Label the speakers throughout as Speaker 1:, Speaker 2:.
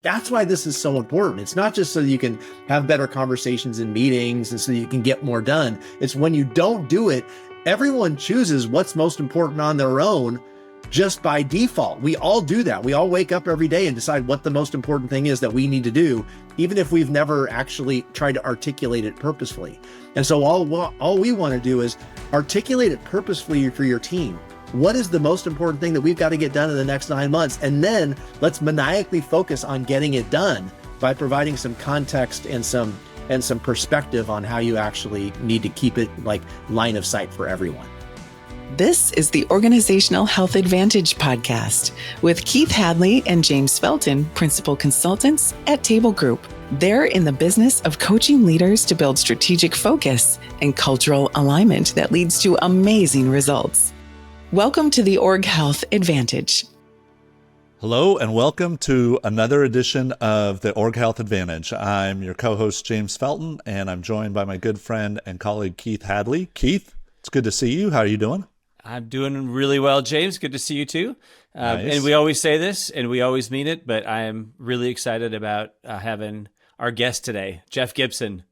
Speaker 1: That's why this is so important. It's not just so you can have better conversations in meetings and so you can get more done. It's when you don't do it, everyone chooses what's most important on their own just by default. We all do that. We all wake up every day and decide what the most important thing is that we need to do, even if we've never actually tried to articulate it purposefully. And so all we want to do is articulate it purposefully for your team. What is the most important thing that we've got to get done in the next 9 months? And then let's maniacally focus on getting it done by providing some context and some perspective on how you actually need to keep it like line of sight for everyone.
Speaker 2: This is the Organizational Health Advantage podcast with Keith Hadley and James Felton, principal consultants at Table Group. They're in the business of coaching leaders to build strategic focus and cultural alignment that leads to amazing results. Welcome to the Org Health Advantage.
Speaker 3: Hello and welcome to another edition of the Org Health Advantage. I'm your co-host James Felton, and I'm joined by my good friend and colleague Keith Hadley. Keith, it's good to see you. How are you doing?
Speaker 4: I'm doing really well, James. Good to see you too.
Speaker 3: Nice.
Speaker 4: And we always say this and we always mean it, but I am really excited about having our guest today, Jeff Gibson.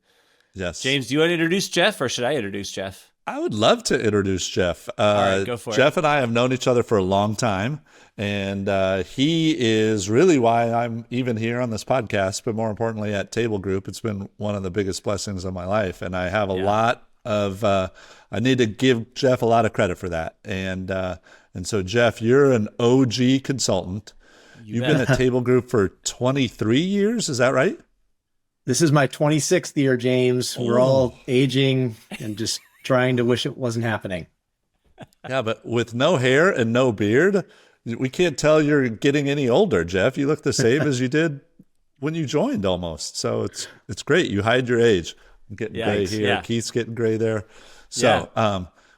Speaker 3: Yes.
Speaker 4: James, do you want to introduce Jeff or should I introduce Jeff?
Speaker 3: I would love to introduce Jeff.
Speaker 4: All right, go for it.
Speaker 3: Jeff and I have known each other for a long time, and he is really why I'm even here on this podcast, but more importantly at Table Group. It's been one of the biggest blessings of my life, and I have a lot of, I need to give Jeff a lot of credit for that. And so Jeff, you're an OG consultant. You've been at Table Group for 23 years, is that right?
Speaker 1: This is my 26th year, James. We're all aging and just trying to wish it wasn't happening.
Speaker 3: Yeah, but with no hair and no beard, we can't tell you're getting any older, Jeff. You look the same as you did when you joined almost. So it's great. You hide your age. I'm getting gray here. Yeah. Keith's getting gray there. So,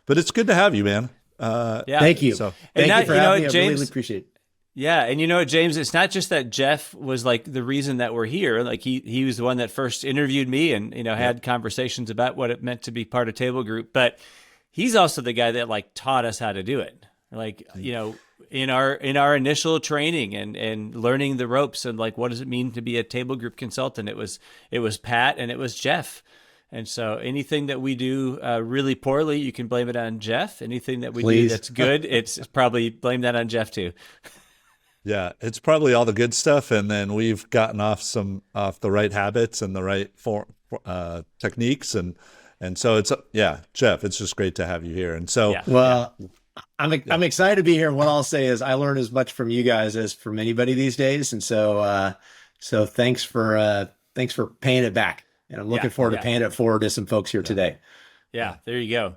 Speaker 3: but it's good to have you, man.
Speaker 1: Thank you.
Speaker 3: So,
Speaker 1: Thank you for having me.
Speaker 4: James,
Speaker 1: I really appreciate it.
Speaker 4: Yeah, and you know what, James, it's not just that Jeff was like the reason that we're here. Like he was the one that first interviewed me and had conversations about what it meant to be part of Table Group, but he's also the guy that like taught us how to do it. Like, in our initial training and learning the ropes and like what does it mean to be a Table Group consultant? It was Pat and it was Jeff. And so anything that we do really poorly, you can blame it on Jeff. Anything that we do that's good, it's probably blame that on Jeff too.
Speaker 3: Yeah, it's probably all the good stuff, and then we've gotten off the right habits and the right techniques, and so it's Jeff, it's just great to have you here. And so,
Speaker 1: I'm excited to be here. What I'll say is I learn as much from you guys as from anybody these days, and so thanks for paying it back, and I'm looking forward to paying it forward to some folks here today.
Speaker 4: Yeah, there you go.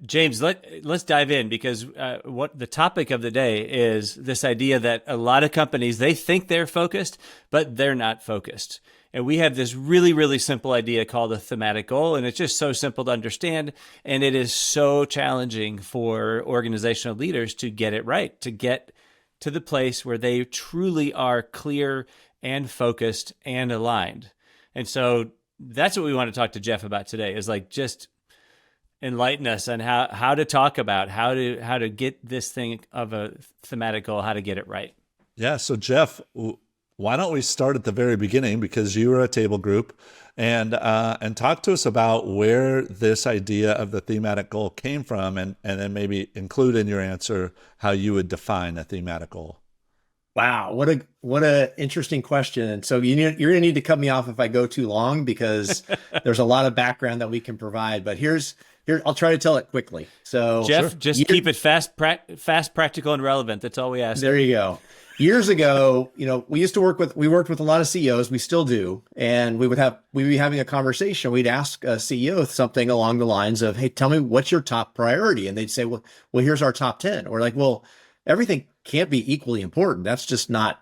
Speaker 4: James, let's dive in because what the topic of the day is this idea that a lot of companies, they think they're focused, but they're not focused. And we have this really, really simple idea called a thematic goal, and it's just so simple to understand. And it is so challenging for organizational leaders to get it right, to get to the place where they truly are clear and focused and aligned. And so that's what we want to talk to Jeff about today is like just enlighten us on how to talk about how to get this thing of a thematic goal, how to get it right.
Speaker 3: Yeah. So Jeff, why don't we start at the very beginning because you were at Table Group and talk to us about where this idea of the thematic goal came from and then maybe include in your answer how you would define a thematic goal.
Speaker 1: Wow, what a interesting question. And so you're going to need to cut me off if I go too long because there's a lot of background that we can provide. But here I'll try to tell it quickly. So
Speaker 4: Jeff, just keep it fast, practical, and relevant. That's all we ask.
Speaker 1: There you go. Years ago, we worked with a lot of CEOs. We still do, and we'd be having a conversation. We'd ask a CEO something along the lines of, "Hey, tell me what's your top priority?" And they'd say, "Well, here's our top 10." We're like, "Well, everything can't be equally important. That's just not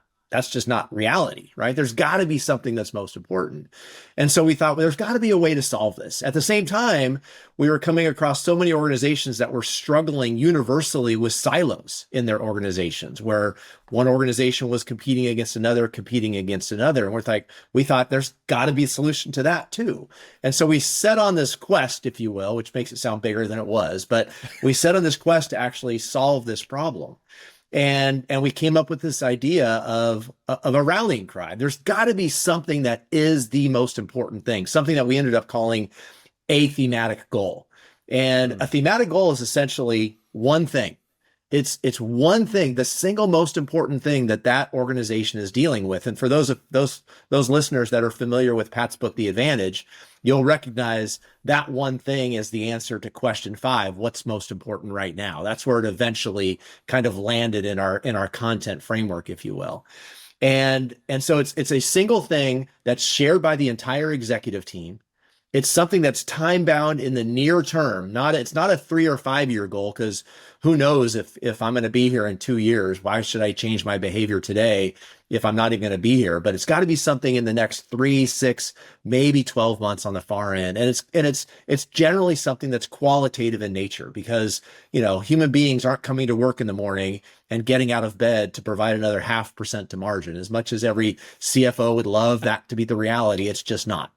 Speaker 1: reality, right? There's got to be something that's most important." And so we thought, well, there's got to be a way to solve this. At the same time, we were coming across so many organizations that were struggling universally with silos in their organizations, where one organization was competing against another. And we thought there's got to be a solution to that too. And so we set on this quest, if you will, which makes it sound bigger than it was, but we set on this quest to actually solve this problem. And we came up with this idea of a rallying cry. There's got to be something that is the most important thing, something that we ended up calling a thematic goal. And a thematic goal is essentially one thing. It's one thing, the single most important thing that organization is dealing with. And for those listeners that are familiar with Pat's book, The Advantage, you'll recognize that one thing is the answer to question 5, what's most important right now? That's where it eventually kind of landed in our content framework, if you will. And so it's a single thing that's shared by the entire executive team. It's something that's time bound in the near term. It's not a 3 or 5 year goal, because who knows if I'm going to be here in 2 years, why should I change my behavior today if I'm not even going to be here? But it's got to be something in the next 3, 6, maybe 12 months on the far end. And it's generally something that's qualitative in nature, because, human beings aren't coming to work in the morning and getting out of bed to provide another 0.5% to margin. As much as every CFO would love that to be the reality, it's just not.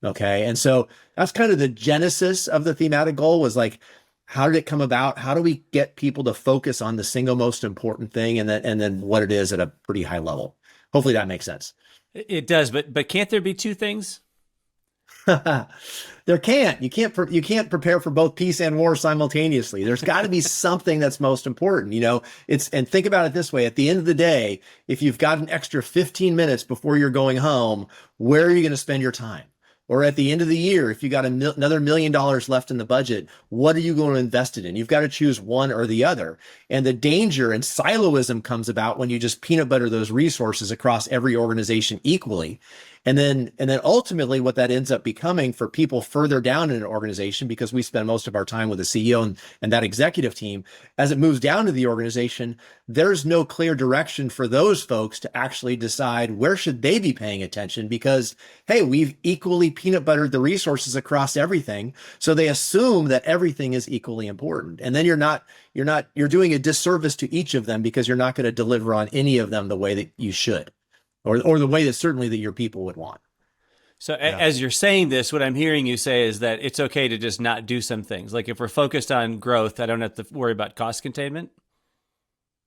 Speaker 1: Okay. And so that's kind of the genesis of the thematic goal, was like, how did it come about? How do we get people to focus on the single most important thing, and then what it is at a pretty high level? Hopefully that makes sense.
Speaker 4: It does, but can't there be two things?
Speaker 1: There can't. You can't prepare for both peace and war simultaneously. There's got to be something that's most important. And think about it this way. At the end of the day, if you've got an extra 15 minutes before you're going home, where are you going to spend your time? Or at the end of the year, if you got another $1 million left in the budget, what are you going to invest it in? You've got to choose one or the other. And the danger and siloism comes about when you just peanut butter those resources across every organization equally. And then ultimately what that ends up becoming for people further down in an organization, because we spend most of our time with the CEO and that executive team, as it moves down to the organization, there's no clear direction for those folks to actually decide where should they be paying attention, because, hey, we've equally peanut buttered the resources across everything. So they assume that everything is equally important. And then you're doing a disservice to each of them, because you're not going to deliver on any of them the way that you should. Or the way that certainly that your people would want.
Speaker 4: So as you're saying this, what I'm hearing you say is that it's okay to just not do some things. Like if we're focused on growth, I don't have to worry about cost containment.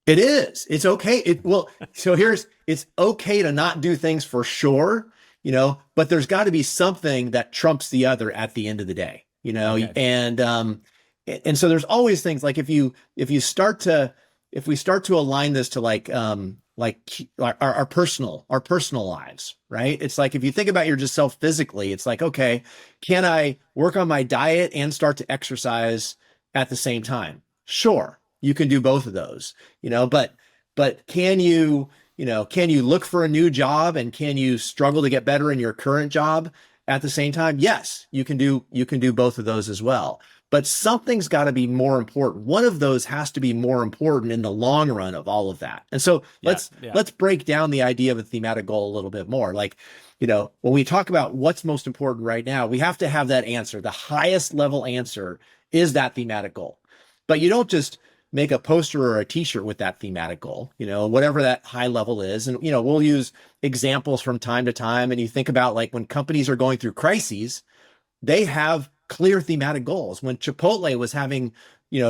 Speaker 1: It is. It's okay. It's okay to not do things for sure, but there's got to be something that trumps the other at the end of the day, okay. And so there's always things like if we start to align this to like our personal lives, right? It's like, if you think about yourself physically, it's like, okay, can I work on my diet and start to exercise at the same time? Sure. You can do both of those, but can you look for a new job, and can you struggle to get better in your current job at the same time? Yes, you can do both of those as well. But something's got to be more important. One of those has to be more important in the long run of all of that. And so let's break down the idea of a thematic goal a little bit more. Like, when we talk about what's most important right now, we have to have that answer. The highest level answer is that thematic goal. But you don't just make a poster or a t-shirt with that thematic goal, whatever that high level is. And, we'll use examples from time to time. And you think about, like, when companies are going through crises, they have clear thematic goals. When Chipotle was having,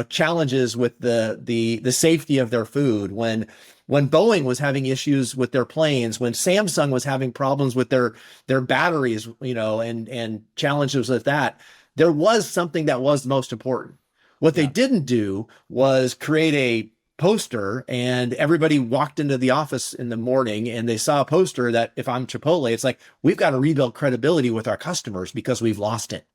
Speaker 1: challenges with the safety of their food, when Boeing was having issues with their planes, when Samsung was having problems with their batteries, and challenges with that, there was something that was most important. What they didn't do was create a poster and everybody walked into the office in the morning and they saw a poster that, if I'm Chipotle, it's like, we've got to rebuild credibility with our customers because we've lost it.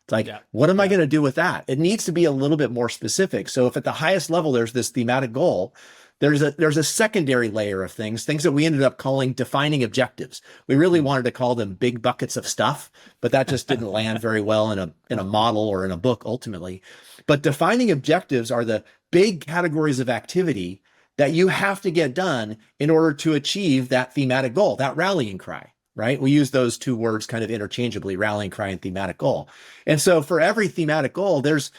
Speaker 1: It's like, what am I going to do with that? It needs to be a little bit more specific. So if at the highest level, there's this thematic goal, there's a secondary layer of things that we ended up calling defining objectives. We really wanted to call them big buckets of stuff, but that just didn't land very well in a model or in a book ultimately. But defining objectives are the big categories of activity that you have to get done in order to achieve that thematic goal, that rallying cry. Right? We use those two words kind of interchangeably, rallying cry and thematic goal. And so for every thematic goal, there's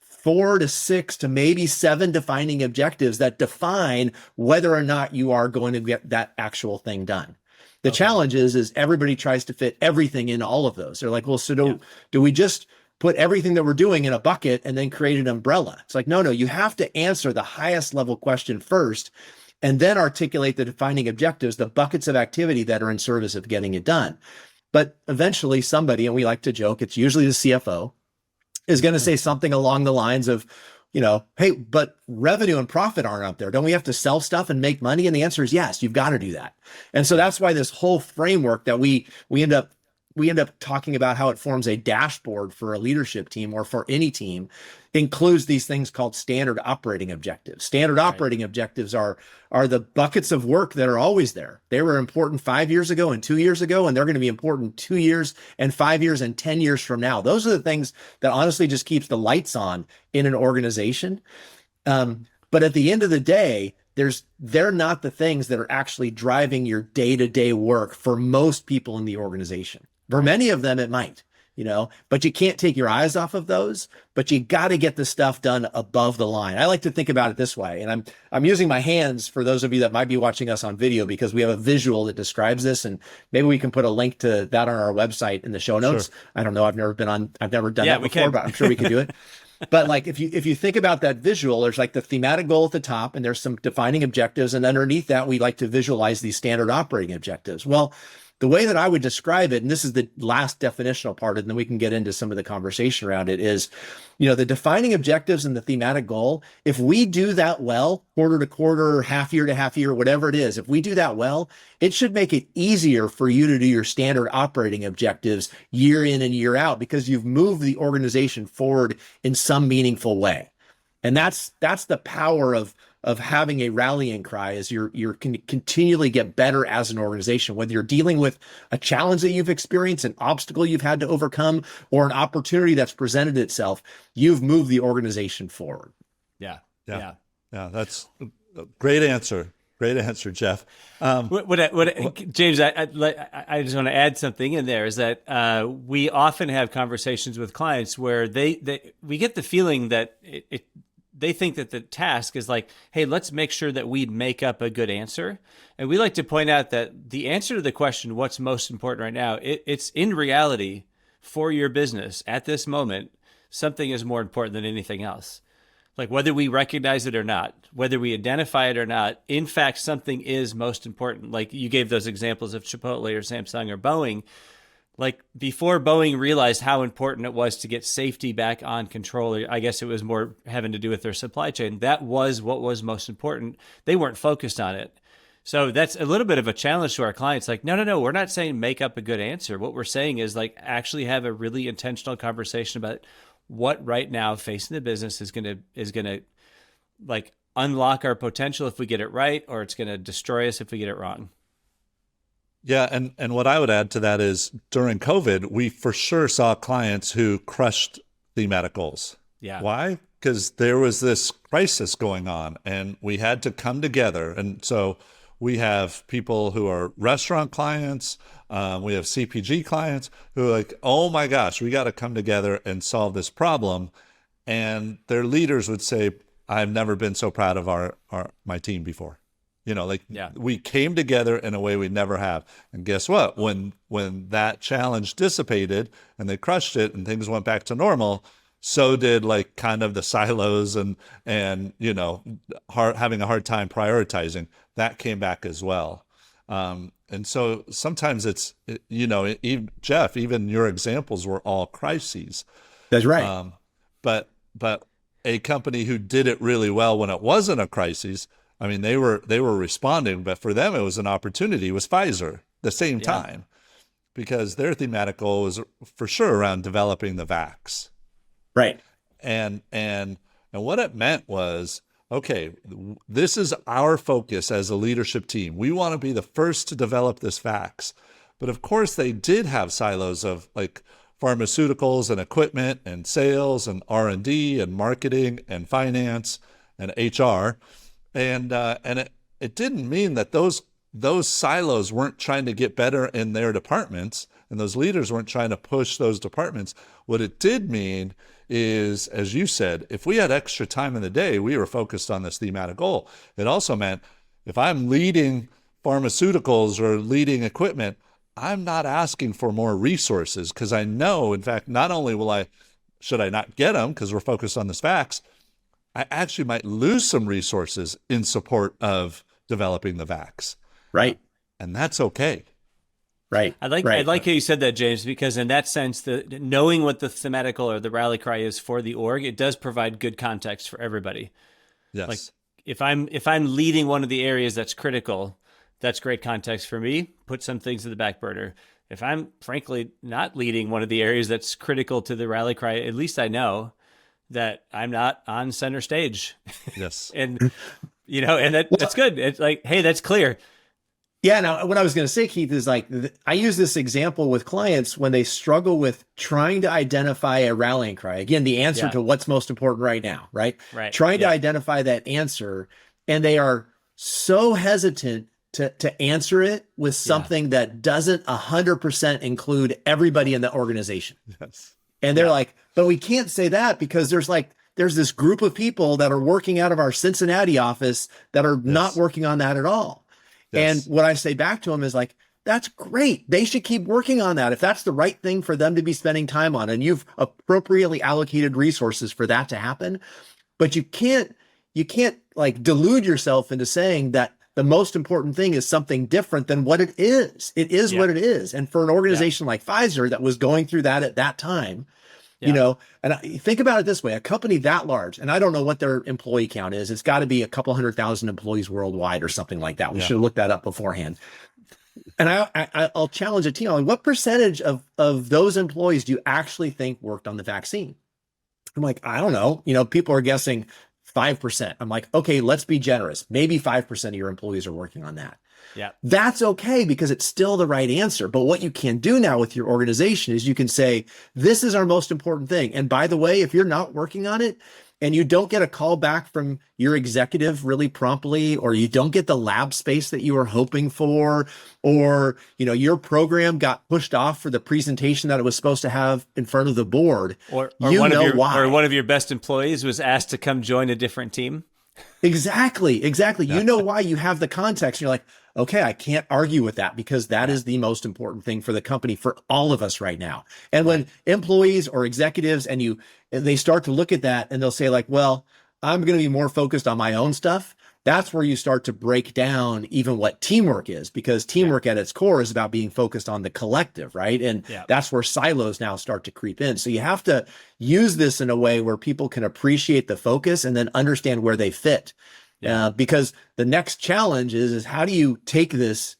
Speaker 1: 4 to 6 to maybe 7 defining objectives that define whether or not you are going to get that actual thing done. The challenge is everybody tries to fit everything in all of those. They're like, well, so do we just put everything that we're doing in a bucket and then create an umbrella. It's like, no, you have to answer the highest level question first and then articulate the defining objectives, the buckets of activity that are in service of getting it done. But eventually somebody, and we like to joke, it's usually the CFO, is going to say something along the lines of, hey, but revenue and profit aren't up there. Don't we have to sell stuff and make money? And the answer is yes, you've got to do that. And so that's why this whole framework that we end up talking about how it forms a dashboard for a leadership team or for any team includes these things called standard operating objectives. Standard operating objectives are the buckets of work that are always there. They were important 5 years ago and 2 years ago, and they're going to be important 2 years and 5 years and 10 years from now. Those are the things that honestly just keeps the lights on in an organization. But at the end of the day, they're not the things that are actually driving your day-to-day work for most people in the organization. For many of them, it might, but you can't take your eyes off of those, but you got to get the stuff done above the line. I like to think about it this way. And I'm using my hands for those of you that might be watching us on video, because we have a visual that describes this. And maybe we can put a link to that on our website in the show notes. Sure. I don't know. I've never done that before, but I'm sure we can do it. But like, if you think about that visual, there's like the thematic goal at the top, and there's some defining objectives. And underneath that, we like to visualize these standard operating objectives. Well, the way that I would describe it, and this is the last definitional part, and then we can get into some of the conversation around it, is, the defining objectives and the thematic goal. If we do that well, quarter to quarter, half year to half year, whatever it is, if we do that well, it should make it easier for you to do your standard operating objectives year in and year out, because you've moved the organization forward in some meaningful way. And that's the power of having a rallying cry, is you're continually get better as an organization, whether you're dealing with a challenge that you've experienced, an obstacle you've had to overcome, or an opportunity that's presented itself. You've moved the organization forward.
Speaker 3: Yeah. That's a great answer. Great answer, Jeff.
Speaker 4: James, I just want to add something in there, is that we often have conversations with clients where we get the feeling that they think that the task is like, hey, let's make sure that we make up a good answer. And we like to point out that the answer to the question, what's most important right now, it's in reality for your business at this moment, something is more important than anything else. Like, whether we recognize it or not, whether we identify it or not, in fact, something is most important. Like you gave those examples of Chipotle or Samsung or Boeing. Like, before Boeing realized how important it was to get safety back on control, I guess it was more having to do with their supply chain. That was what was most important. They weren't focused on it. So that's a little bit of a challenge to our clients. Like, no, we're not saying make up a good answer. What we're saying is, like, actually have a really intentional conversation about what right now facing the business is going to like unlock our potential if we get it right, or it's going to destroy us if we get it wrong.
Speaker 3: Yeah, and what I would add to that is, during COVID, we for sure saw clients who crushed thematic goals.
Speaker 4: Yeah.
Speaker 3: Why? Because there was this crisis going on, and we had to come together. And so we have people who are restaurant clients, we have CPG clients who are like, oh my gosh, we got to come together and solve this problem. And their leaders would say, I've never been so proud of my team before. We came together in a way we never have. And guess what? When that challenge dissipated and they crushed it and things went back to normal, so did like kind of the silos and having a hard time prioritizing. That came back as well. And so sometimes it's, even, Jeff, even your examples were all crises.
Speaker 1: That's right.
Speaker 3: But a company who did it really well when it wasn't a crisis, I mean, they were responding, but for them, it was an opportunity. It was Pfizer the same time, because their thematic goal was for sure around developing the vax.
Speaker 1: Right.
Speaker 3: And what it meant was, okay, this is our focus as a leadership team. We want to be the first to develop this vax. But of course, they did have silos of like pharmaceuticals and equipment and sales and R&D and marketing and finance and HR. And it didn't mean that those silos weren't trying to get better in their departments, and those leaders weren't trying to push those departments. What it did mean is, as you said, if we had extra time in the day, we were focused on this thematic goal. It also meant if I'm leading pharmaceuticals or leading equipment, I'm not asking for more resources, because I know, in fact, not only will I should I not get them because we're focused on this facts, I actually might lose some resources in support of developing the vax.
Speaker 1: Right.
Speaker 3: And that's okay.
Speaker 1: Right.
Speaker 4: I like how you said that, James, because in that sense, knowing what the thematic goal or the rally cry is for the org, it does provide good context for everybody.
Speaker 3: Yes.
Speaker 4: Like if I'm leading one of the areas that's critical, that's great context for me. Put some things to the back burner. If I'm frankly not leading one of the areas that's critical to the rally cry, at least I know that I'm not on center stage.
Speaker 3: Yes.
Speaker 4: And that's good. It's like, hey, that's clear.
Speaker 1: Yeah. Now, what I was going to say, Keith, is like, I use this example with clients when they struggle with trying to identify a rallying cry. Again, the answer to what's most important right now, right?
Speaker 4: Right.
Speaker 1: Trying to identify that answer. And they are so hesitant to answer it with something that doesn't 100% include everybody in the organization.
Speaker 3: Yes.
Speaker 1: And they're like, but we can't say that because there's this group of people that are working out of our Cincinnati office that are not working on that at all. Yes. And what I say back to them is like, that's great. They should keep working on that if that's the right thing for them to be spending time on. And you've appropriately allocated resources for that to happen. But you can't like delude yourself into saying that the most important thing is something different than what it is. It is what it is. And for an organization like Pfizer that was going through that at that time, and think about it this way, a company that large, and I don't know what their employee count is. It's got to be a couple 100,000 employees worldwide or something like that. We should have looked that up beforehand. And I'll challenge a team. Like, what percentage of those employees do you actually think worked on the vaccine? I'm like, I don't know. People are guessing 5%. I'm like, okay, let's be generous. Maybe 5% of your employees are working on that.
Speaker 4: Yeah.
Speaker 1: That's okay because it's still the right answer. But what you can do now with your organization is you can say, this is our most important thing. And by the way, if you're not working on it and you don't get a call back from your executive really promptly, or you don't get the lab space that you were hoping for, or, your program got pushed off for the presentation that it was supposed to have in front of the board,
Speaker 4: or
Speaker 1: why.
Speaker 4: Or one of your best employees was asked to come join a different team.
Speaker 1: Exactly. You know why. You have the context. You're like, okay, I can't argue with that because that is the most important thing for the company, for all of us right now. And when employees or executives and they start to look at that and they'll say like, well, I'm going to be more focused on my own stuff. That's where you start to break down even what teamwork is, because teamwork at its core is about being focused on the collective, right? And that's where silos now start to creep in. So you have to use this in a way where people can appreciate the focus and then understand where they fit. Because the next challenge is how do you take this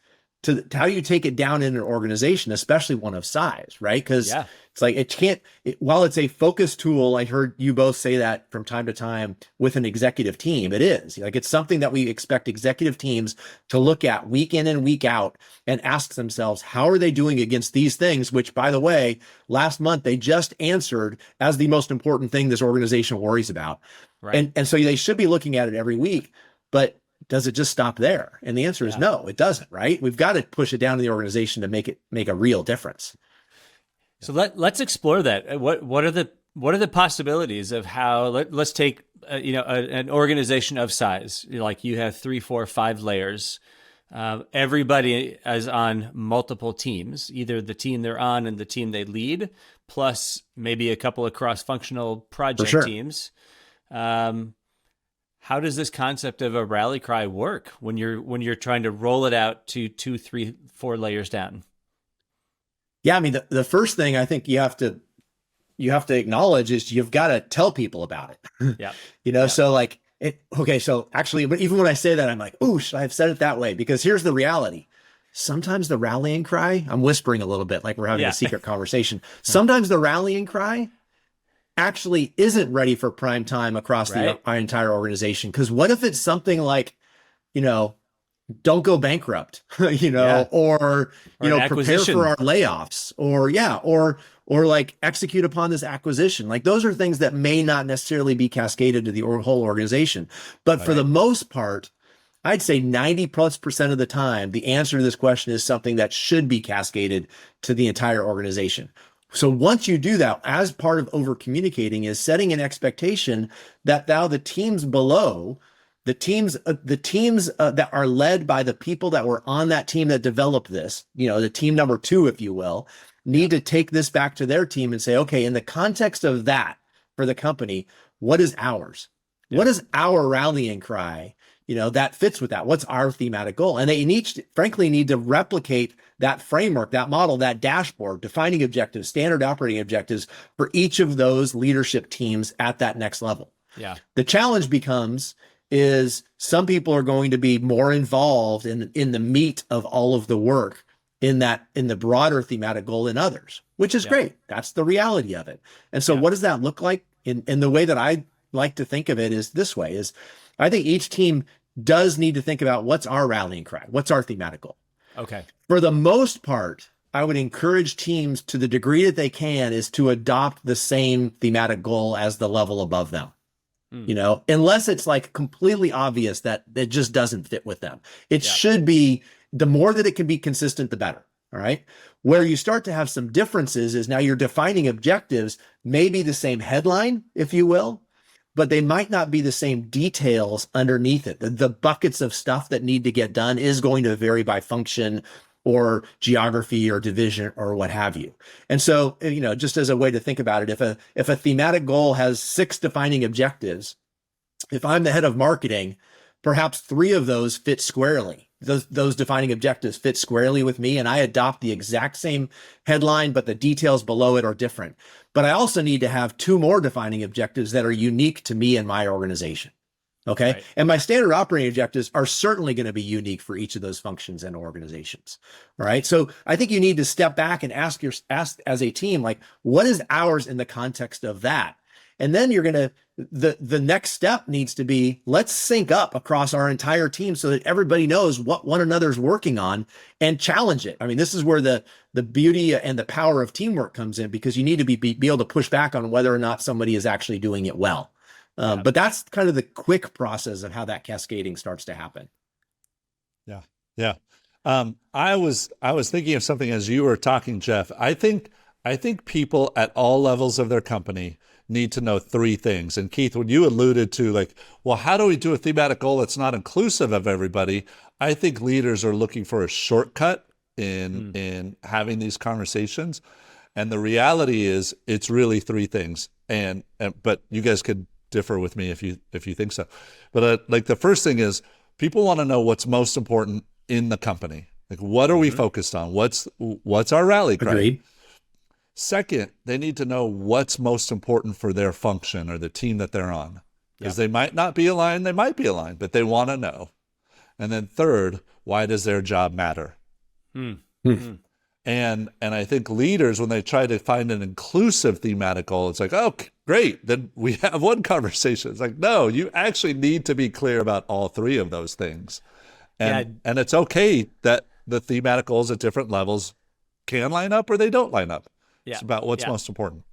Speaker 1: how do you take it down in an organization, especially one of size, right? Because it's like, while it's a focus tool, I heard you both say that from time to time with an executive team, it is like, it's something that we expect executive teams to look at week in and week out and ask themselves, how are they doing against these things? Which, by the way, last month they just answered as the most important thing this organization worries about. Right. And so they should be looking at it every week, but does it just stop there? And the answer is no, it doesn't, right? We've got to push it down to the organization to make a real difference.
Speaker 4: So let's explore that. What are the possibilities of how? Let's take an organization of size. Like you have 3, 4, 5 layers. Everybody is on multiple teams, either the team they're on and the team they lead, plus maybe a couple of cross-functional project teams. How does this concept of a rally cry work when you're trying to roll it out to 2, 3, 4 layers down?
Speaker 1: Yeah, I mean, the first thing I think you have to acknowledge is you've got to tell people about it.
Speaker 4: Yeah.
Speaker 1: So like, so actually, but even when I say that, I'm like, ooh, should I have said it that way? Because here's the reality. Sometimes the rallying cry, I'm whispering a little bit like we're having a secret conversation. Sometimes the rallying cry actually isn't ready for prime time across our entire organization. Because what if it's something like, don't go bankrupt, or prepare for our layoffs, or like execute upon this acquisition. Like those are things that may not necessarily be cascaded to the whole organization. But for the most part, I'd say 90+% of the time, the answer to this question is something that should be cascaded to the entire organization. So once you do that, as part of over communicating is setting an expectation that now the teams below, the teams that are led by the people that were on that team that developed this, the team number 2, if you will, need to take this back to their team and say, okay, in the context of that for the company, what is ours? Yeah. What is our rallying cry? That fits with that. What's our thematic goal? And they frankly need to replicate that framework, that model, that dashboard, defining objectives, standard operating objectives for each of those leadership teams at that next level.
Speaker 4: Yeah.
Speaker 1: The challenge is some people are going to be more involved in the meat of all of the work in the broader thematic goal than others, which is great. That's the reality of it. And so what does that look like? In the way that I like to think of it is this way, is I think each team does need to think about what's our rallying cry, what's our thematic goal.
Speaker 4: Okay.
Speaker 1: For the most part, I would encourage teams to the degree that they can is to adopt the same thematic goal as the level above them. Unless it's like completely obvious that it just doesn't fit with them. It should be, the more that it can be consistent, the better. All right. Where you start to have some differences is now you're defining objectives, maybe the same headline, if you will, but they might not be the same details underneath it. The buckets of stuff that need to get done is going to vary by function or geography or division or what have you. And so, just as a way to think about it, if a thematic goal has 6 defining objectives, if I'm the head of marketing, perhaps 3 of those fit squarely. Those defining objectives fit squarely with me, and I adopt the exact same headline, but the details below it are different. But I also need to have 2 more defining objectives that are unique to me and my organization. Okay. Right. And my standard operating objectives are certainly going to be unique for each of those functions and organizations. All right. So I think you need to step back and ask as a team, like, what is ours in the context of that? And then the next step needs to be, let's sync up across our entire team so that everybody knows what one another's working on and challenge it. I mean, this is where the beauty and the power of teamwork comes in, because you need to be able to push back on whether or not somebody is actually doing it well. But that's kind of the quick process of how that cascading starts to happen.
Speaker 3: Yeah. Yeah. I was thinking of something as you were talking, Jeff. I think people at all levels of their company need to know 3 things. And Keith, when you alluded to like, well, how do we do a thematic goal that's not inclusive of everybody? I think leaders are looking for a shortcut in having these conversations. And the reality is it's really 3 things. But you guys could differ with me if you think so. But like the first thing is people want to know what's most important in the company. Like, what are we focused on? What's our rally cry?
Speaker 1: Agreed.
Speaker 3: Second, they need to know what's most important for their function or the team that they're on, because they might not be aligned. They might be aligned, but they want to know. And then third, why does their job matter? And I think leaders, when they try to find an inclusive thematic goal, it's like, oh, great, then we have one conversation. It's like, no, you actually need to be clear about all 3 of those things. And it's okay that the thematic goals at different levels can line up or they don't line up. Yeah. It's about what's most important.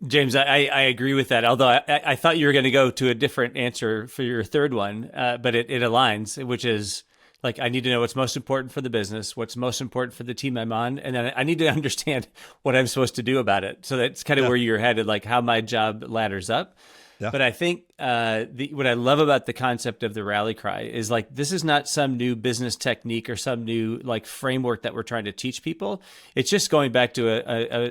Speaker 4: James, I agree with that. Although I thought you were going to go to a different answer for your third one, but it aligns, which is, like, I need to know what's most important for the business, what's most important for the team I'm on, and then I need to understand what I'm supposed to do about it. So that's kind of where you're headed, like how my job ladders up. Yeah. But I think what I love about the concept of the rally cry is, like, this is not some new business technique or some new like framework that we're trying to teach people. It's just going back to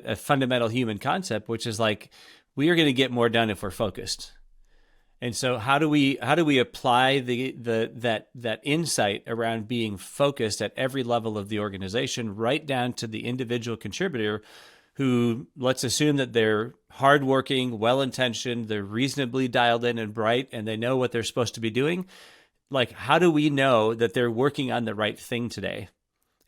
Speaker 4: a fundamental human concept, which is like, we are going to get more done if we're focused. And so how do we apply that insight around being focused at every level of the organization, right down to the individual contributor who, let's assume that they're hardworking, well-intentioned, they're reasonably dialed in and bright, and they know what they're supposed to be doing. Like, how do we know that they're working on the right thing today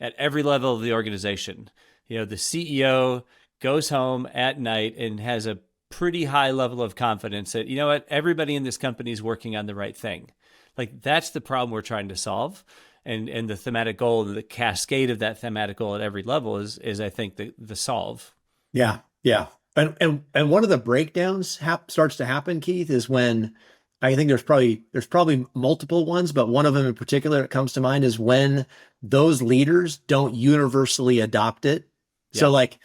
Speaker 4: at every level of the organization? The CEO goes home at night and has a pretty high level of confidence that, everybody in this company is working on the right thing. Like, that's the problem we're trying to solve. And the thematic goal, the cascade of that thematic goal at every level is I think the solve.
Speaker 1: Yeah. Yeah. And one of the breakdowns starts to happen, Keith, is when, I think there's probably multiple ones, but one of them in particular that comes to mind is when those leaders don't universally adopt it. Yeah. So, like,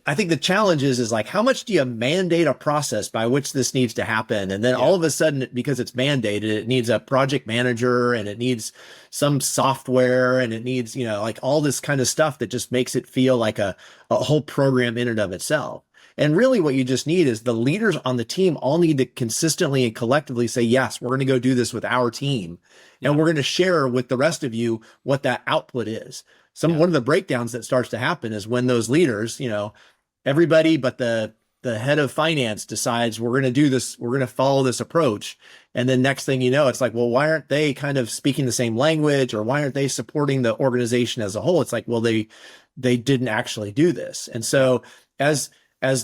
Speaker 1: I think the challenge is like, how much do you mandate a process by which this needs to happen? And then all of a sudden, because it's mandated, it needs a project manager and it needs some software and it needs, like all this kind of stuff that just makes it feel like a whole program in and of itself. And really what you just need is the leaders on the team all need to consistently and collectively say, yes, we're going to go do this with our team. And we're going to share with the rest of you what that output is. One of the breakdowns that starts to happen is when those leaders, everybody but the head of finance decides we're going to do this, we're going to follow this approach. And then next thing you know, it's like, well, why aren't they kind of speaking the same language, or why aren't they supporting the organization as a whole? It's like, well, they didn't actually do this. And so as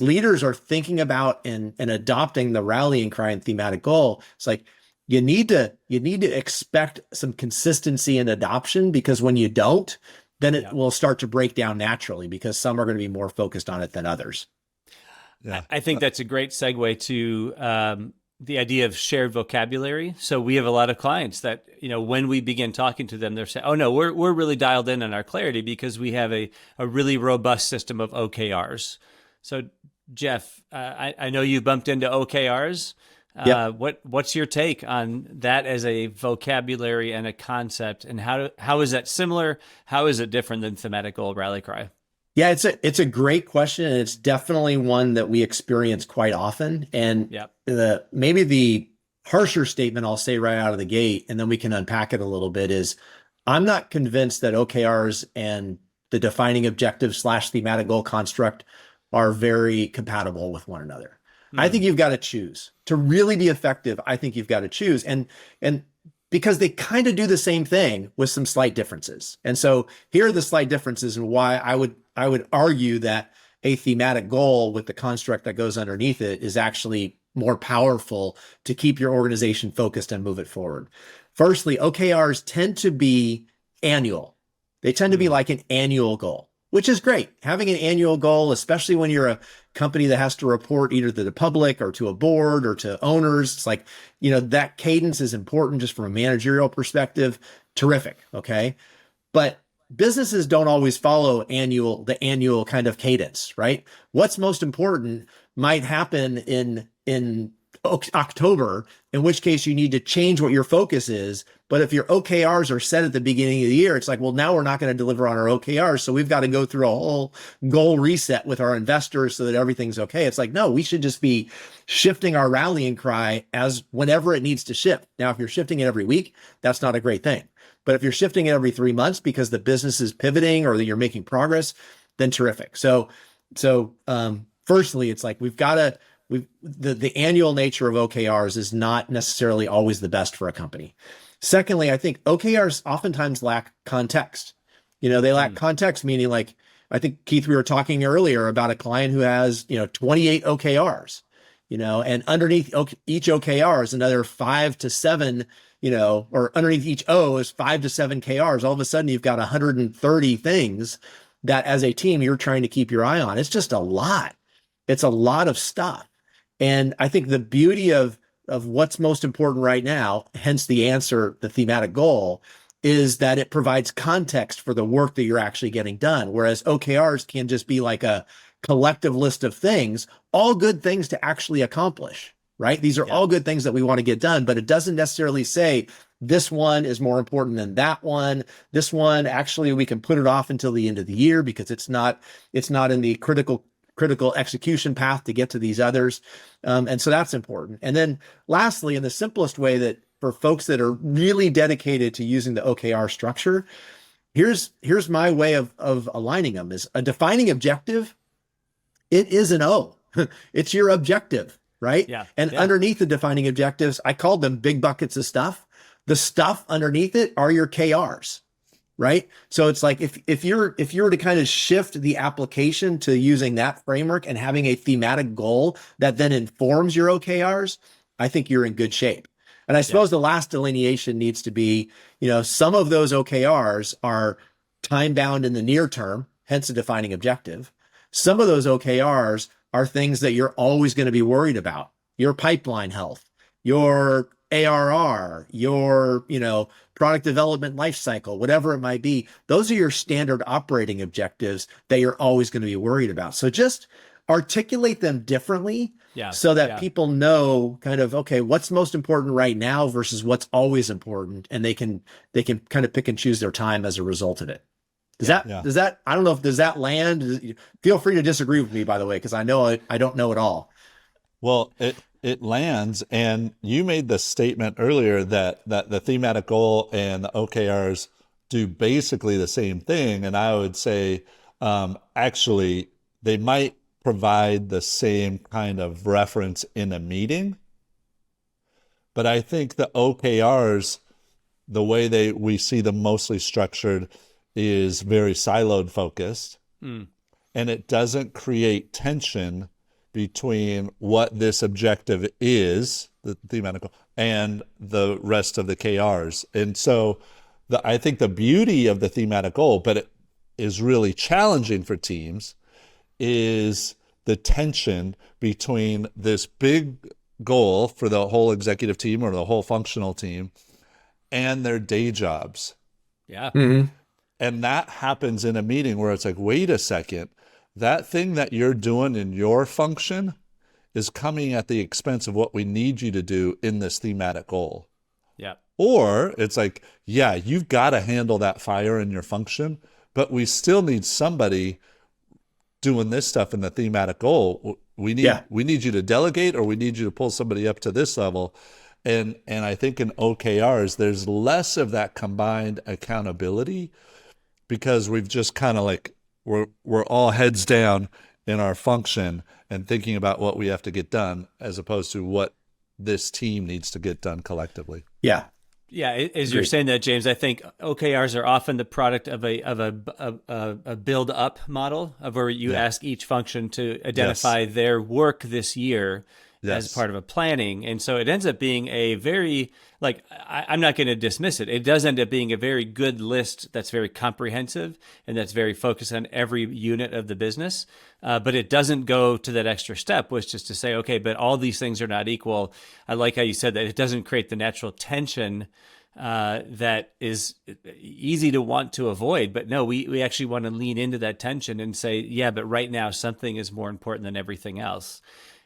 Speaker 1: leaders are thinking about and adopting the rallying cry and thematic goal, it's like, you need to expect some consistency in adoption, because when you don't, then it will start to break down naturally, because some are going to be more focused on it than others.
Speaker 4: Yeah. I think that's a great segue to the idea of shared vocabulary. So we have a lot of clients that, when we begin talking to them, they're saying, oh no, we're really dialed in on our clarity because we have a really robust system of OKRs. So Jeff, I know you bumped into OKRs. What's your take on that as a vocabulary and a concept, and how is that similar? How is it different than thematic goal rally cry?
Speaker 1: Yeah, it's a great question, and it's definitely one that we experience quite often. And maybe the harsher statement I'll say right out of the gate, and then we can unpack it a little bit, is I'm not convinced that OKRs and the defining objective / thematic goal construct are very compatible with one another. I think you've got to choose to really be effective. I think you've got to choose, and because they kind of do the same thing with some slight differences. And so here are the slight differences, and why I would argue that a thematic goal with the construct that goes underneath it is actually more powerful to keep your organization focused and move it forward. Firstly, OKRs tend to be annual. They tend to be like an annual goal, which is great. Having an annual goal, especially when you're a company that has to report either to the public or to a board or to owners, it's like, that cadence is important just from a managerial perspective. Terrific. Okay. But businesses don't always follow the annual kind of cadence, right? What's most important might happen in October, in which case you need to change what your focus is. But if your OKRs are set at the beginning of the year, it's like, well, now we're not going to deliver on our OKRs. So we've got to go through a whole goal reset with our investors so that everything's okay. It's like, no, we should just be shifting our rallying cry as whenever it needs to shift. Now, if you're shifting it every week, that's not a great thing. But if you're shifting it every 3 months because the business is pivoting or that you're making progress, then terrific. So firstly, it's like the annual nature of OKRs is not necessarily always the best for a company. Secondly, I think OKRs oftentimes lack context. They lack context, meaning like, I think, Keith, we were talking earlier about a client who has, 28 OKRs, and underneath each OKR is another 5 to 7, or underneath each O is 5 to 7 KRs. All of a sudden you've got 130 things that as a team you're trying to keep your eye on. It's just a lot. It's a lot of stuff. And I think the beauty of what's most important right now, hence the answer, the thematic goal, is that it provides context for the work that you're actually getting done. Whereas OKRs can just be like a collective list of things, all good things to actually accomplish, right? These are all good things that we want to get done, but it doesn't necessarily say this one is more important than that one. This one, actually, we can put it off until the end of the year because it's not in the critical execution path to get to these others. And so that's important. And then lastly, in the simplest way, that for folks that are really dedicated to using the OKR structure, here's my way of aligning them: is a defining objective. It is an O. It's your objective, right? Yeah. And underneath the defining objectives, I called them big buckets of stuff. The stuff underneath it are your KRs. Right. So it's like, if you were to kind of shift the application to using that framework and having a thematic goal that then informs your OKRs, I think you're in good shape. And I suppose the last delineation needs to be, some of those OKRs are time bound in the near term, hence a defining objective. Some of those OKRs are things that you're always going to be worried about: your pipeline health, your ARR, your, product development life cycle, whatever it might be. Those are your standard operating objectives that you're always going to be worried about. So just articulate them differently so that people know kind of, okay, what's most important right now versus what's always important. And they can kind of pick and choose their time as a result of it. Does that, I don't know if, does that land? Feel free to disagree with me, by the way, because I know I don't know it all.
Speaker 3: Well, it lands, and you made the statement earlier that the thematic goal and the OKRs do basically the same thing. And I would say, actually, they might provide the same kind of reference in a meeting. But I think the OKRs, the way we see them mostly structured, is very siloed focused. And it doesn't create tension between what this objective is, the thematic goal, and the rest of the KRs. And so I think the beauty of the thematic goal, but it is really challenging for teams, is the tension between this big goal for the whole executive team or the whole functional team and their day jobs.
Speaker 4: Yeah.
Speaker 3: And that happens in a meeting where it's like, wait a second, that thing that you're doing in your function is coming at the expense of what we need you to do in this thematic goal.
Speaker 4: Yeah.
Speaker 3: Or it's like, yeah, you've got to handle that fire in your function, but we still need somebody doing this stuff in the thematic goal. We need you to delegate, or we need you to pull somebody up to this level. And I think in OKRs, there's less of that combined accountability, because we've just kind of like, we're all heads down in our function and thinking about what we have to get done, as opposed to what this team needs to get done collectively.
Speaker 1: Yeah.
Speaker 4: Yeah, as you're saying that, James, I think OKRs are often the product of a build up model, of where you ask each function to identify their work this year as part of a planning. And so it ends up being a very, I'm not going to dismiss it. It does end up being a very good list that's very comprehensive and that's very focused on every unit of the business. But it doesn't go to that extra step, which is to say, okay, but all these things are not equal. I like how you said that it doesn't create the natural tension that is easy to want to avoid. But no, we actually want to lean into that tension and say, yeah, but right now something is more important than everything else.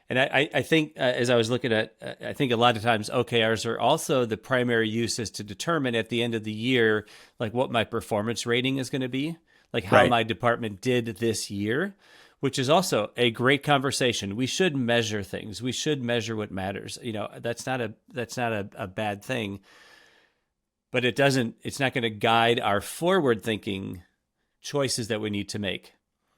Speaker 4: And I think as I was looking at, I think a lot of times OKRs are also the primary use is to determine at the end of the year, like what my performance rating is going to be, like how my department did this year, which is also a great conversation. We should measure things. We should measure what matters. That's not a bad thing, but it's not going to guide our forward thinking choices that we need to make.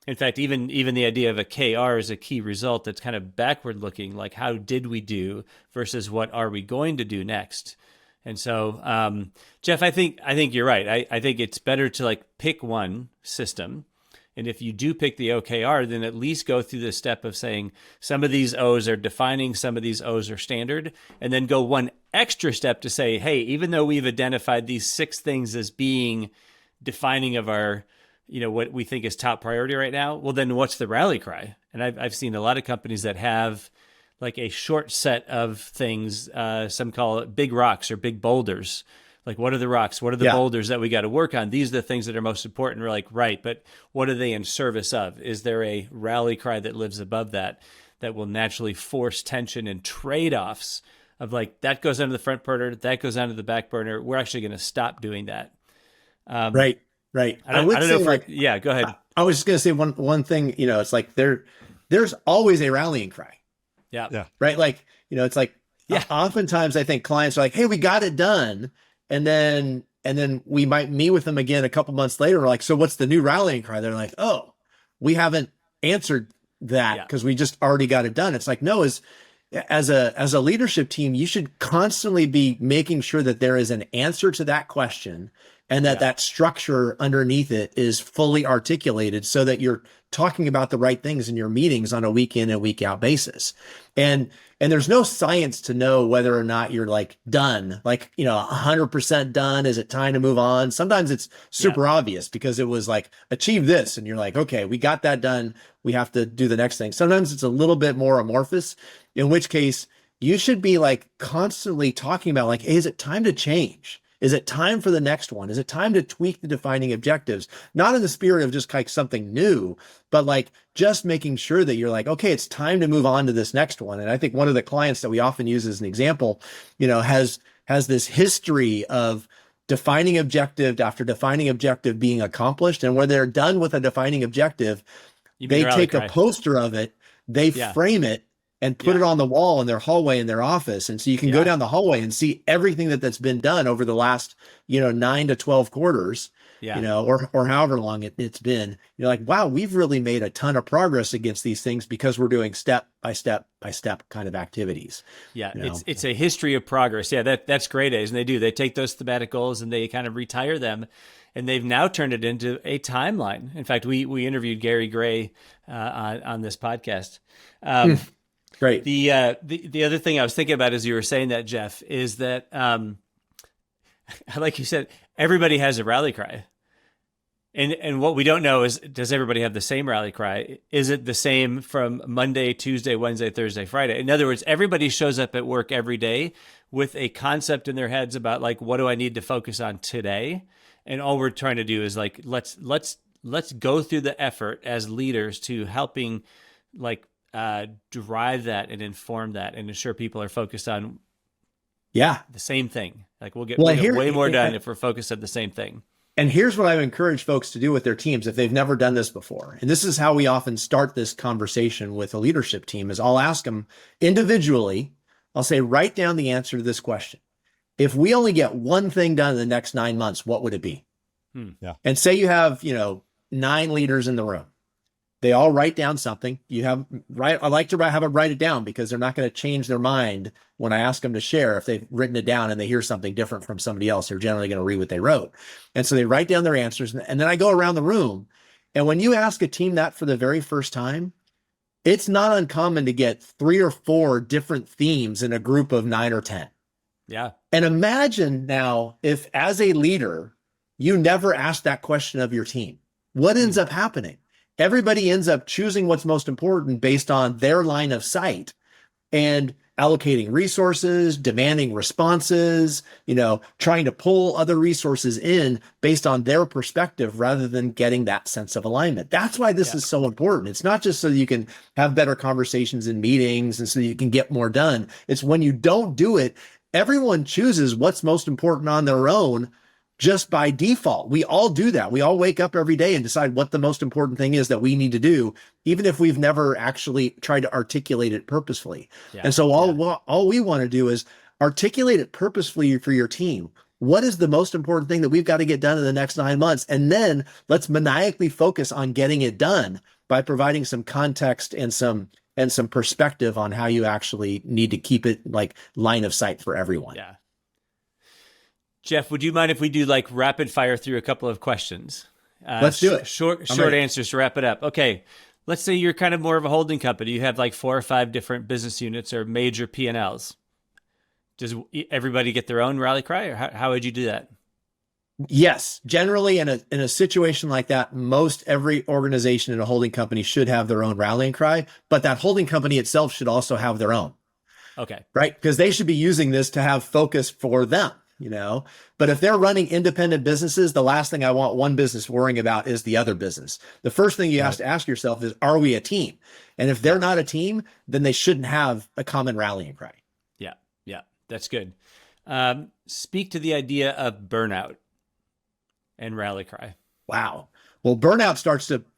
Speaker 4: In fact, even the idea of a KR is a key result that's kind of backward looking, like how did we do versus what are we going to do next? And so, Jeff, I think you're right. I think it's better to pick one system. And if you do pick the OKR, then at least go through the step of saying some of these O's are defining, some of these O's are standard, and then go one extra step to say, hey, even though we've identified these 6 things as being defining of our what we think is top priority right now, well, then what's the rally cry? And I've seen a lot of companies that have like a short set of things. Some call it big rocks or big boulders. Like, what are the rocks? What are the boulders that we got to work on? These are the things that are most important. We're like, right, but what are they in service of? Is there a rally cry that lives above that will naturally force tension and trade-offs of like, that goes onto the front burner, that goes onto the back burner. We're actually going to stop doing that.
Speaker 1: Right. I don't know if go ahead. I was just going to say one thing, it's like there's always a rallying cry.
Speaker 4: Yeah.
Speaker 1: Right. It's like, oftentimes I think clients are like, hey, we got it done. And then we might meet with them again a couple months later. We're like, so what's the new rallying cry? They're like, oh, we haven't answered that because we just already got it done. It's like, no, as a leadership team, you should constantly be making sure that there is an answer to that question and that structure underneath it is fully articulated so that you're talking about the right things in your meetings on a week in and week out basis. And there's no science to know whether or not you're like done, 100% done. Is it time to move on? Sometimes it's super obvious because it was like, achieve this. And you're like, okay, we got that done. We have to do the next thing. Sometimes it's a little bit more amorphous, in which case you should be like constantly talking about like, hey, is it time to change? Is it time for the next one? Is it time to tweak the defining objectives? Not in the spirit of just like something new, but like just making sure that you're like, okay, it's time to move on to this next one. And I think one of the clients that we often use as an example, has this history of defining objective after defining objective being accomplished. And when they're done with a defining objective, they take a poster of it, they frame it, and put it on the wall in their hallway in their office. And so you can go down the hallway and see everything that's been done over the last, 9 to 12 quarters, or however long it's been. You're like, wow, we've really made a ton of progress against these things because we're doing step by step kind of activities.
Speaker 4: Yeah. It's a history of progress. Yeah. That's great. And they take those thematic goals and they kind of retire them. And they've now turned it into a timeline. In fact, we interviewed Gary Gray on this podcast.
Speaker 1: Great.
Speaker 4: The other thing I was thinking about as you were saying that, Jeff, is that, like you said, everybody has a rally cry. And what we don't know is, does everybody have the same rally cry? Is it the same from Monday, Tuesday, Wednesday, Thursday, Friday? In other words, everybody shows up at work every day with a concept in their heads about like, what do I need to focus on today? And all we're trying to do is like, let's go through the effort as leaders to helping like drive that and inform that and ensure people are focused on the same thing. Like we'll get way more done if we're focused on the same thing.
Speaker 1: And here's what I encourage folks to do with their teams if they've never done this before. And this is how we often start this conversation with a leadership team is I'll ask them individually, I'll say, write down the answer to this question. If we only get one thing done in the next 9 months, what would it be? And say you have, 9 leaders in the room. They all write down something. I like to have them write it down because they're not going to change their mind when I ask them to share. If they've written it down and they hear something different from somebody else, they're generally going to read what they wrote. And so they write down their answers. And then I go around the room. And when you ask a team that for the very first time, it's not uncommon to get 3 or 4 different themes in a group of 9 or 10.
Speaker 4: Yeah.
Speaker 1: And imagine now if as a leader, you never ask that question of your team. What ends up happening? Everybody ends up choosing what's most important based on their line of sight and allocating resources, demanding responses, trying to pull other resources in based on their perspective rather than getting that sense of alignment. That's why this is so important. It's not just so you can have better conversations in meetings and so you can get more done. It's when you don't do it, everyone chooses what's most important on their own just by default. We all do that. We all wake up every day and decide what the most important thing is that we need to do, even if we've never actually tried to articulate it purposefully. And so all we want to do is articulate it purposefully for your team. What is the most important thing that we've got to get done in the next 9 months? And then let's maniacally focus on getting it done by providing some context and some perspective on how you actually need to keep it like line of sight for everyone.
Speaker 4: Yeah. Jeff, would you mind if we do like rapid fire through a couple of questions?
Speaker 1: Let's do it.
Speaker 4: Short answers to wrap it up. Okay. Let's say you're kind of more of a holding company. You have like 4 or 5 different business units or major P&Ls. Does everybody get their own rally cry, or how would you do that?
Speaker 1: Yes. Generally in a situation like that, most every organization in a holding company should have their own rallying cry, but that holding company itself should also have their own.
Speaker 4: Okay.
Speaker 1: Right? Because they should be using this to have focus for them. But if they're running independent businesses, the last thing I want one business worrying about is the other business. The first thing you have to ask yourself is, are we a team? And if they're not a team, then they shouldn't have a common rallying cry.
Speaker 4: Yeah, that's good. Speak to the idea of burnout and rally cry.
Speaker 1: Wow. Well, burnout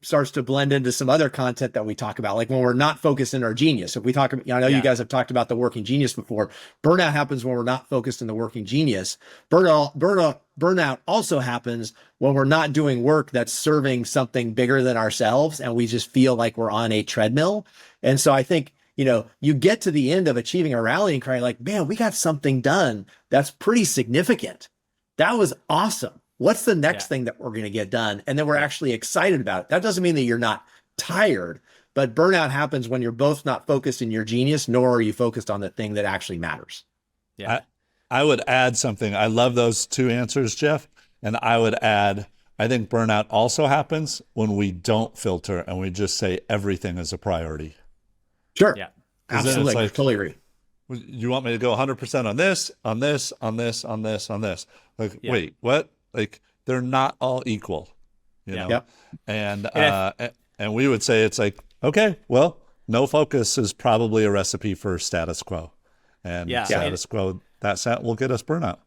Speaker 1: starts to blend into some other content that we talk about, like when we're not focused in our genius. If we talk, I know you guys have talked about the working genius before. Burnout happens when we're not focused in the working genius. Burnout also happens when we're not doing work that's serving something bigger than ourselves, and we just feel like we're on a treadmill. And so I think, you get to the end of achieving a rallying cry, like, man, we got something done that's pretty significant. That was awesome. What's the next thing that we're going to get done? And then we're actually excited about it. That doesn't mean that you're not tired, but burnout happens when you're both not focused in your genius, nor are you focused on the thing that actually matters.
Speaker 3: Yeah. I would add something. I love those 2 answers, Jeff. And I would add, I think burnout also happens when we don't filter and we just say everything is a priority.
Speaker 1: Sure.
Speaker 4: Yeah.
Speaker 1: Absolutely.
Speaker 3: Like,
Speaker 1: totally agree.
Speaker 3: you want me to go 100% on this, on this, on this, on this, on this? Like, wait, what? Like, they're not all equal, you know?
Speaker 1: Yep.
Speaker 3: And we would say, it's like, okay, well, no focus is probably a recipe for status quo, and status quo, that will get us burnout.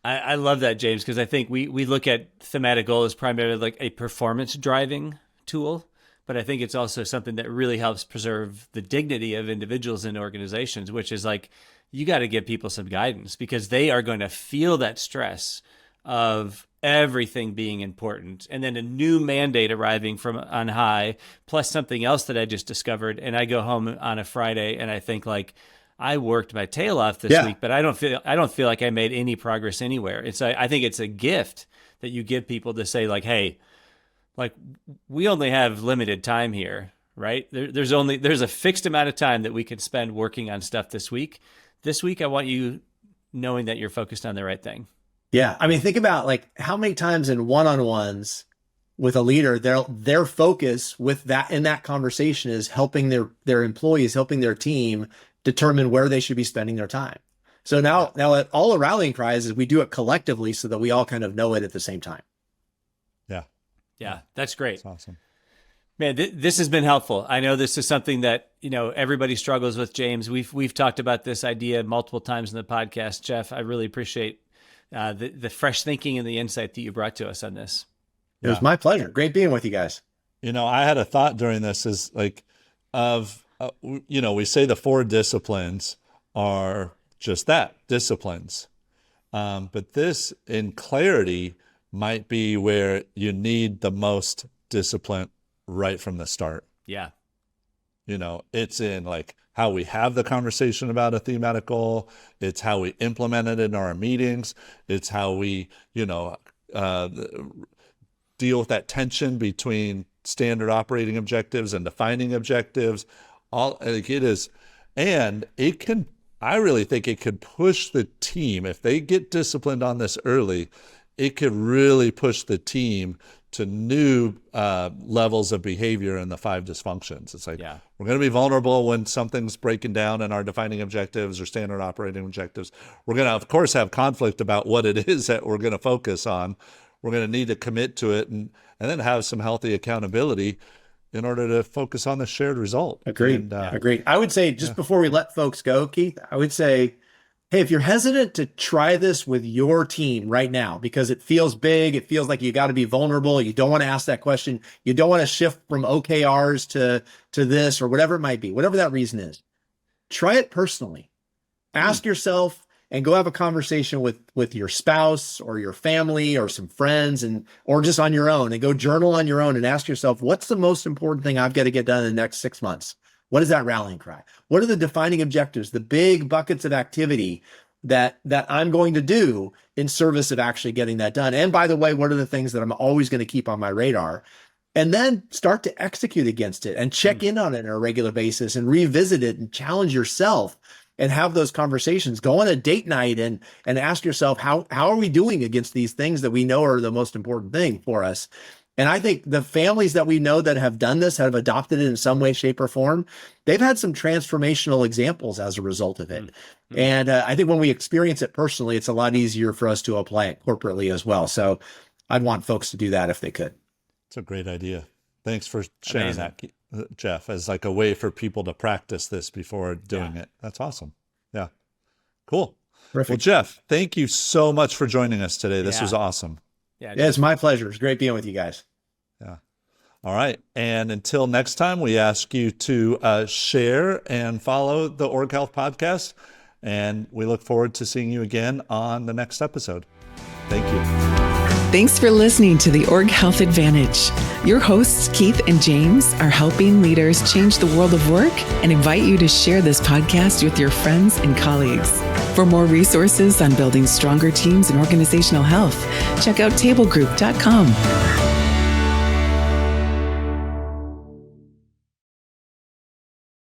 Speaker 4: I love that, James, because I think we look at Thematic Goal as primarily like a performance driving tool, but I think it's also something that really helps preserve the dignity of individuals and organizations, which is like, you got to give people some guidance because they are going to feel that stress of everything being important, and then a new mandate arriving from on high, plus something else that I just discovered. And I go home on a Friday and I think like, I worked my tail off this week, but I don't feel like I made any progress anywhere. And so I think it's a gift that you give people to say like, hey, like we only have limited time here, right? There's a fixed amount of time that we can spend working on stuff this week. This week, I want you knowing that you're focused on the right thing.
Speaker 1: Yeah. I mean, think about like how many times in one-on-ones with a leader, their focus with that in that conversation is helping their employees, helping their team determine where they should be spending their time. So now all the rallying cries is we do it collectively so that we all kind of know it at the same time.
Speaker 4: Yeah, that's great.
Speaker 3: That's awesome.
Speaker 4: Man, this has been helpful. I know this is something that, everybody struggles with, James. We've talked about this idea multiple times in the podcast. Jeff, I really appreciate the fresh thinking and the insight that you brought to us on this.
Speaker 1: It was my pleasure. Great being with you guys.
Speaker 3: I had a thought during this is like we say the 4 disciplines are just that, disciplines. But this in clarity might be where you need the most discipline right from the start.
Speaker 4: Yeah.
Speaker 3: It's in like how we have the conversation about a thematic goal. It's how we implement it in our meetings. It's how we, deal with that tension between standard operating objectives and defining objectives. I really think it could push the team. If they get disciplined on this early, it could really push the team to new levels of behavior in the 5 dysfunctions. It's like, we're going to be vulnerable when something's breaking down in our defining objectives or standard operating objectives. We're going to, of course, have conflict about what it is that we're going to focus on. We're going to need to commit to it and then have some healthy accountability in order to focus on the shared result.
Speaker 1: Agreed. Agreed. I would say before we let folks go, Keith, I would say, hey, if you're hesitant to try this with your team right now, because it feels big, it feels like you got to be vulnerable, you don't want to ask that question, you don't want to shift from OKRs to this or whatever it might be, whatever that reason is, try it personally. Ask yourself and go have a conversation with your spouse or your family or some friends or just on your own, and go journal on your own and ask yourself, what's the most important thing I've got to get done in the next 6 months? What is that rallying cry? What are the defining objectives, the big buckets of activity that I'm going to do in service of actually getting that done? And by the way, what are the things that I'm always going to keep on my radar? And then start to execute against it and check in on it on a regular basis and revisit it and challenge yourself and have those conversations. Go on a date night and ask yourself, how are we doing against these things that we know are the most important thing for us? And I think the families that we know that have done this, have adopted it in some way, shape, or form, they've had some transformational examples as a result of it. Mm-hmm. And I think when we experience it personally, it's a lot easier for us to apply it corporately as well. So I'd want folks to do that if they could. It's
Speaker 3: a great idea. Thanks for sharing that, Jeff, as like a way for people to practice this before doing it. That's awesome. Yeah. Cool. Perfect. Well, Jeff, thank you so much for joining us today. This was awesome.
Speaker 1: Yeah, it's my pleasure. It's great being with you guys.
Speaker 3: Yeah. All right. And until next time, we ask you to share and follow the Org Health Podcast. And we look forward to seeing you again on the next episode. Thank you.
Speaker 2: Thanks for listening to the Org Health Advantage. Your hosts, Keith and James, are helping leaders change the world of work and invite you to share this podcast with your friends and colleagues. For more resources on building stronger teams and organizational health, check out tablegroup.com.